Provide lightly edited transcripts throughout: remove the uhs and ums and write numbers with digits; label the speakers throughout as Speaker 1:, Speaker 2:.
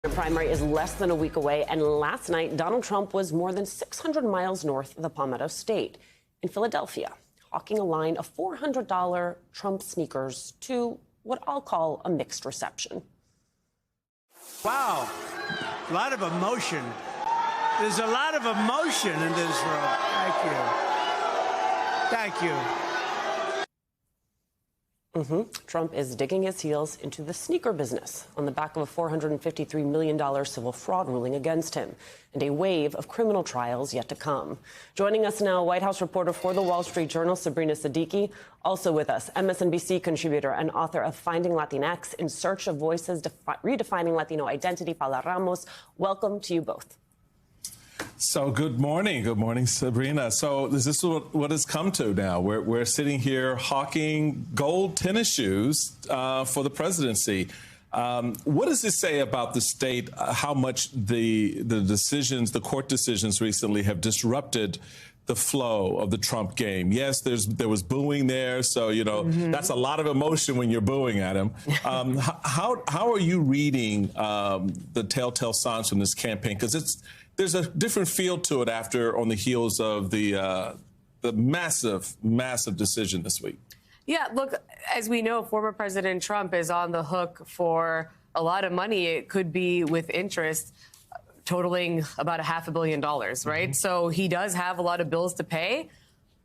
Speaker 1: The primary is less than a week away, and last night, Donald Trump was more than 600 miles north of the Palmetto State in Philadelphia, hawking a line of $400 Trump sneakers to what I'll call a mixed reception.
Speaker 2: Wow, a lot of emotion. There's a lot of emotion in this room. Thank you. Thank you.
Speaker 1: Trump is digging his heels into the sneaker business on the back of a $453 million civil fraud ruling against him and a wave of criminal trials yet to come. Joining us now, White House reporter for The Wall Street Journal, Sabrina Siddiqui. Also with us, MSNBC contributor and author of Finding Latinx, In Search of Voices, Redefining Latino Identity, Paula Ramos. Welcome to you both.
Speaker 3: So good morning. Good morning, Sabrina. So is this what it's come to now? We're sitting here hawking gold tennis shoes for the presidency. What does this say about the state, how much the decisions, the court decisions recently have disrupted the flow of the Trump game? Yes, there was booing there. So, you know, that's a lot of emotion when you're booing at him. How are you reading the telltale signs from this campaign? Because there's a different feel to it on the heels of the massive decision this week.
Speaker 4: Yeah, look, as we know, former President Trump is on the hook for a lot of money. It could be with interest totaling about $500 million, right? So he does have a lot of bills to pay.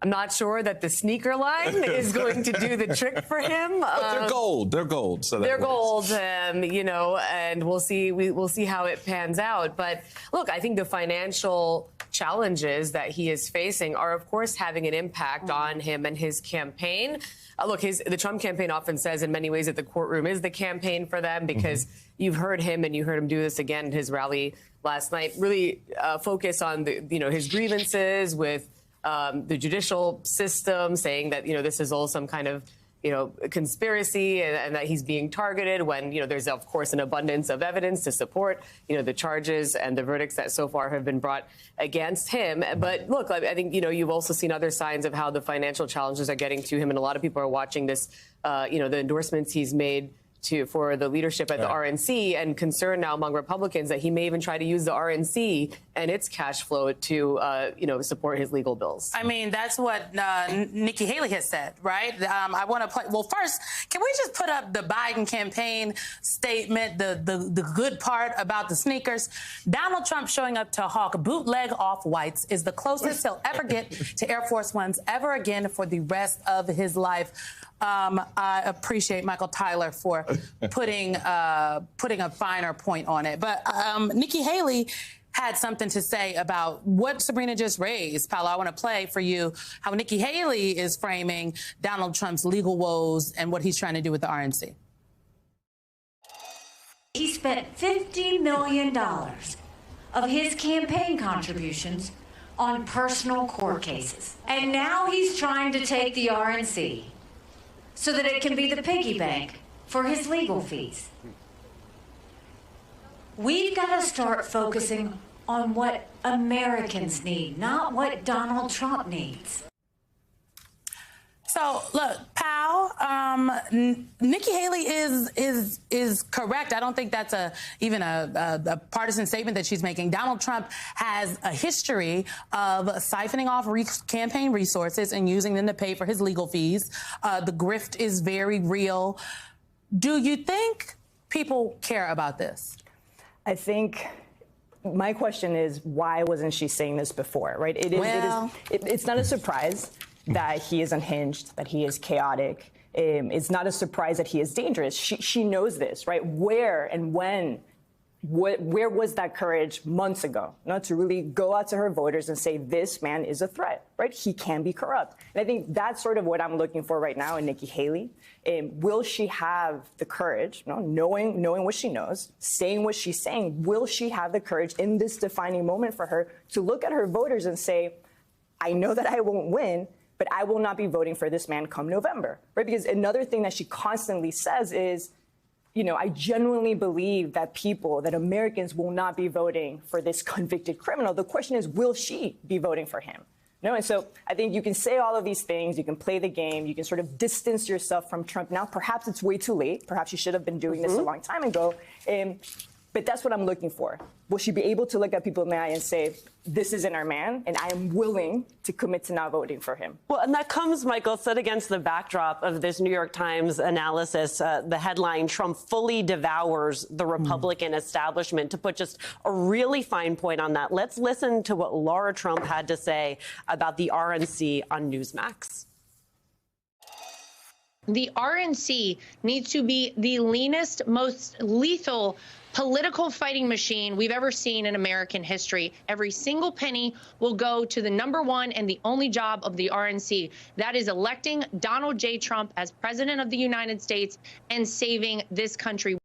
Speaker 4: I'm not sure that the sneaker line is going to do the trick for him.
Speaker 3: But they're gold. They're gold. So
Speaker 4: they're gold, you know, and we'll see. We'll see how it pans out. But look, I think the financial challenges that he is facing are, of course, having an impact on him and his campaign. Look, the Trump campaign often says in many ways that the courtroom is the campaign for them because you've heard him and you heard him do this again in his rally last night, really focus on his grievances with the judicial system, saying that, this is all some kind of, conspiracy and that he's being targeted when, there's, of course, an abundance of evidence to support, the charges and the verdicts that so far have been brought against him. But look, I think, you've also seen other signs of how the financial challenges are getting to him. And a lot of people are watching this, the endorsements he's made for the leadership at the RNC, and concern now among Republicans that he may even try to use the RNC and its cash flow to, support his legal bills.
Speaker 5: I mean, that's what Nikki Haley has said, right? I want to play. Well, first, can we just put up the Biden campaign statement, the good part about the sneakers? Donald Trump showing up to hawk bootleg off-whites is the closest he'll ever get to Air Force Ones ever again for the rest of his life. I appreciate Michael Tyler for putting a finer point on it. But Nikki Haley had something to say about what Sabrina just raised. Paula, I want to play for you how Nikki Haley is framing Donald Trump's legal woes and what he's trying to do with the RNC.
Speaker 6: He spent $50 million of his campaign contributions on personal court cases. And now he's trying to take the RNC so that it can be the piggy bank for his legal fees. We've got to start focusing on what Americans need, not what Donald Trump needs.
Speaker 5: So, look, Pal, Nikki Haley is correct. I don't think that's even a partisan statement that she's making. Donald Trump has a history of siphoning off campaign resources and using them to pay for his legal fees. The grift is very real. Do you think people care about this?
Speaker 7: I think my question is, why wasn't she saying this before, right? It's not a surprise that he is unhinged, that he is chaotic. It's not a surprise that he is dangerous. She knows this, right? Where and when, where was that courage months ago, not to really go out to her voters and say, this man is a threat, right? He can be corrupt. And I think that's sort of what I'm looking for right now in Nikki Haley. Will she have the courage, knowing what she knows, saying what she's saying, will she have the courage in this defining moment for her to look at her voters and say, I know that I won't win, but I will not be voting for this man come November, right? Because another thing that she constantly says is, I genuinely believe that Americans will not be voting for this convicted criminal. The question is, will she be voting for him? And so I think you can say all of these things, you can play the game, you can sort of distance yourself from Trump. Now, perhaps it's way too late. Perhaps you should have been doing this a long time ago. But that's what I'm looking for. Will she be able to look at people in the eye and say, this isn't our man, and I am willing to commit to not voting for him?
Speaker 1: Well, and that comes, Michael, set against the backdrop of this New York Times analysis, the headline, Trump fully devours the Republican establishment. To put just a really fine point on that, let's listen to what Laura Trump had to say about the RNC on Newsmax.
Speaker 8: The RNC needs to be the leanest, most lethal political fighting machine we've ever seen in American history. Every single penny will go to the number one and the only job of the RNC. That is electing Donald J. Trump as president of the United States and saving this country.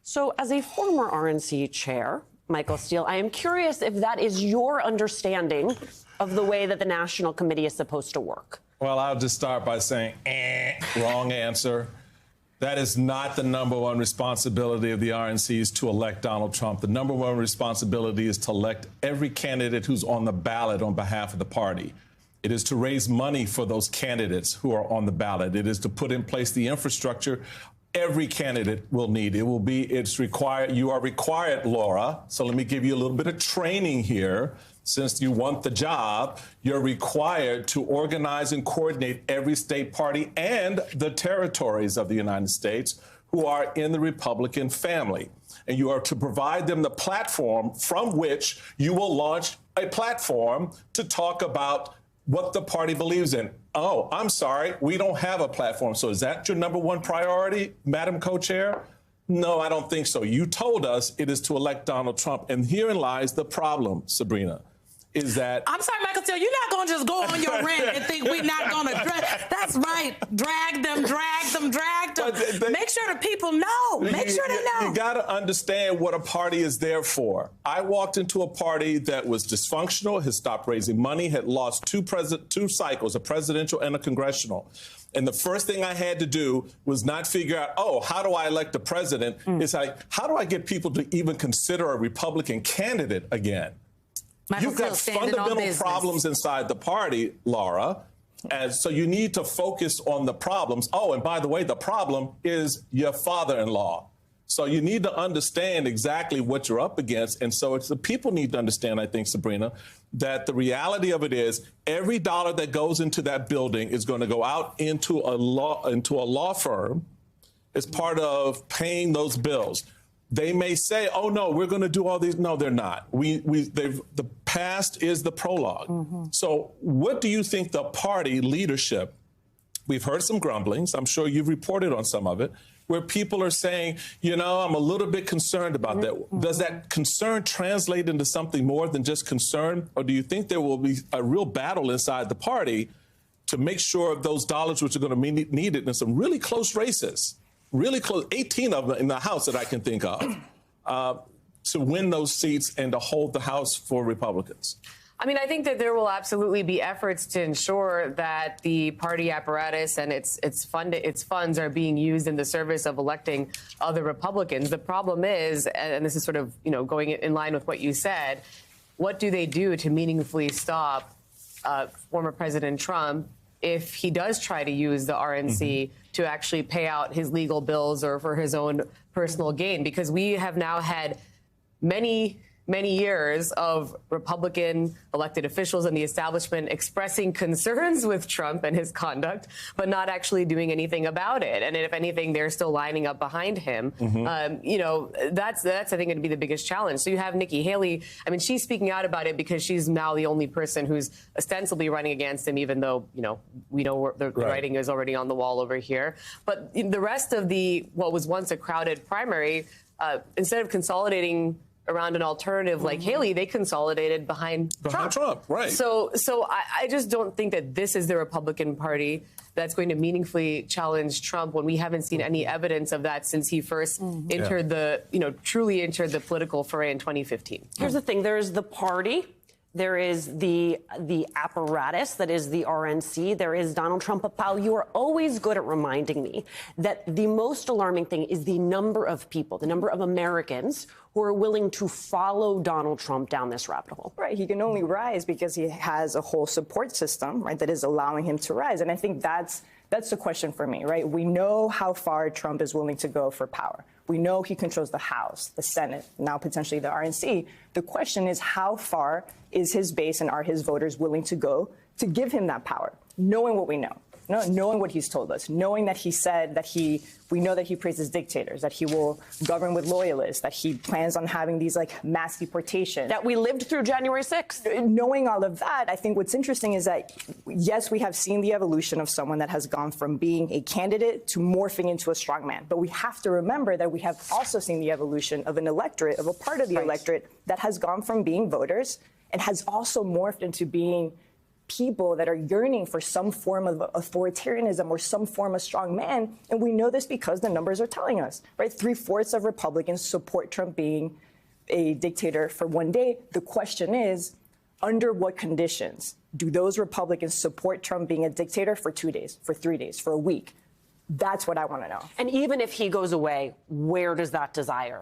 Speaker 1: So as a former RNC chair, Michael Steele, I am curious if that is your understanding of the way that the National Committee is supposed to work.
Speaker 3: Well, I'll just start by saying, wrong answer. That is not the number one responsibility of the RNC is to elect Donald Trump. The number one responsibility is to elect every candidate who's on the ballot on behalf of the party. It is to raise money for those candidates who are on the ballot. It is to put in place the infrastructure every candidate will need. It's required. You are required, Laura. So let me give you a little bit of training here. Since you want the job, you're required to organize and coordinate every state party and the territories of the United States who are in the Republican family. And you are to provide them the platform from which you will launch a platform to talk about what the party believes in. Oh, I'm sorry, we don't have a platform. So is that your number one priority, Madam Co-Chair? No, I don't think so. You told us it is to elect Donald Trump. And herein lies the problem, Sabrina, is that...
Speaker 5: I'm sorry, Michael Steele, you're not going to just go on your rant and think we're not going to... That's right. Drag them. Make sure the people know. Make sure they know.
Speaker 3: You got to understand what a party is there for. I walked into a party that was dysfunctional, had stopped raising money, had lost two cycles, a presidential and a congressional. And the first thing I had to do was not figure out, oh, how do I elect a president? It's like, how do I get people to even consider a Republican candidate again? You've got fundamental problems inside the party, Laura, and so you need to focus on the problems. Oh, and by the way, the problem is your father-in-law. So you need to understand exactly what you're up against. And so it's the people need to understand, I think, Sabrina, that the reality of it is every dollar that goes into that building is going to go out into a law firm as part of paying those bills. They may say, oh, no, we're going to do all these. No, they're not. The past is the prologue. So what do you think the party leadership, we've heard some grumblings, I'm sure you've reported on some of it, where people are saying, you know, I'm a little bit concerned about that. Does that concern translate into something more than just concern? Or do you think there will be a real battle inside the party to make sure those dollars which are going to be needed in some really close races, really close, 18 of them in the House that I can think of, to win those seats and to hold the House for Republicans?
Speaker 4: I mean, I think that there will absolutely be efforts to ensure that the party apparatus and its funds are being used in the service of electing other Republicans. The problem is, and this is sort of, you know, going in line with what you said, what do they do to meaningfully stop former President Trump if he does try to use the RNC to actually pay out his legal bills or for his own personal gain? Because we have now had many years of Republican elected officials and the establishment expressing concerns with Trump and his conduct, but not actually doing anything about it. And if anything, they're still lining up behind him. You know, that's I think going to be the biggest challenge. So you have Nikki Haley. I mean, she's speaking out about it because she's now the only person who's ostensibly running against him, even though, you know, we know the writing is already on the wall over here. But the rest of what was once a crowded primary, instead of consolidating around an alternative like Haley, they consolidated behind Trump.
Speaker 3: Right.
Speaker 4: So I just don't think that this is the Republican Party that's going to meaningfully challenge Trump when we haven't seen any evidence of that since he first entered truly entered the political fray in 2015.
Speaker 1: Here's the thing. There's the party. There is the apparatus that is the RNC. There is Donald Trump. Pao, you are always good at reminding me that the most alarming thing is the number of people, the number of Americans who are willing to follow Donald Trump down this rabbit hole.
Speaker 7: Right. He can only rise because he has a whole support system, right, that is allowing him to rise. And I think that's the question for me, right? We know how far Trump is willing to go for power. We know he controls the House, the Senate, now potentially the RNC. The question is, how far is his base and are his voters willing to go to give him that power, knowing what we know? Knowing what he's told us, knowing that he said that we know that he praises dictators, that he will govern with loyalists, that he plans on having these like mass deportations.
Speaker 1: That we lived through January 6th.
Speaker 7: Knowing all of that, I think what's interesting is that, yes, we have seen the evolution of someone that has gone from being a candidate to morphing into a strongman. But we have to remember that we have also seen the evolution of an electorate, of a part of the electorate that has gone from being voters and has also morphed into being people that are yearning for some form of authoritarianism or some form of strong man. And we know this because the numbers are telling us, right? 3/4 of Republicans support Trump being a dictator for one day. The question is, under what conditions do those Republicans support Trump being a dictator for 2 days, for 3 days, for a week? That's what I want to know.
Speaker 1: And even if he goes away, where does that desire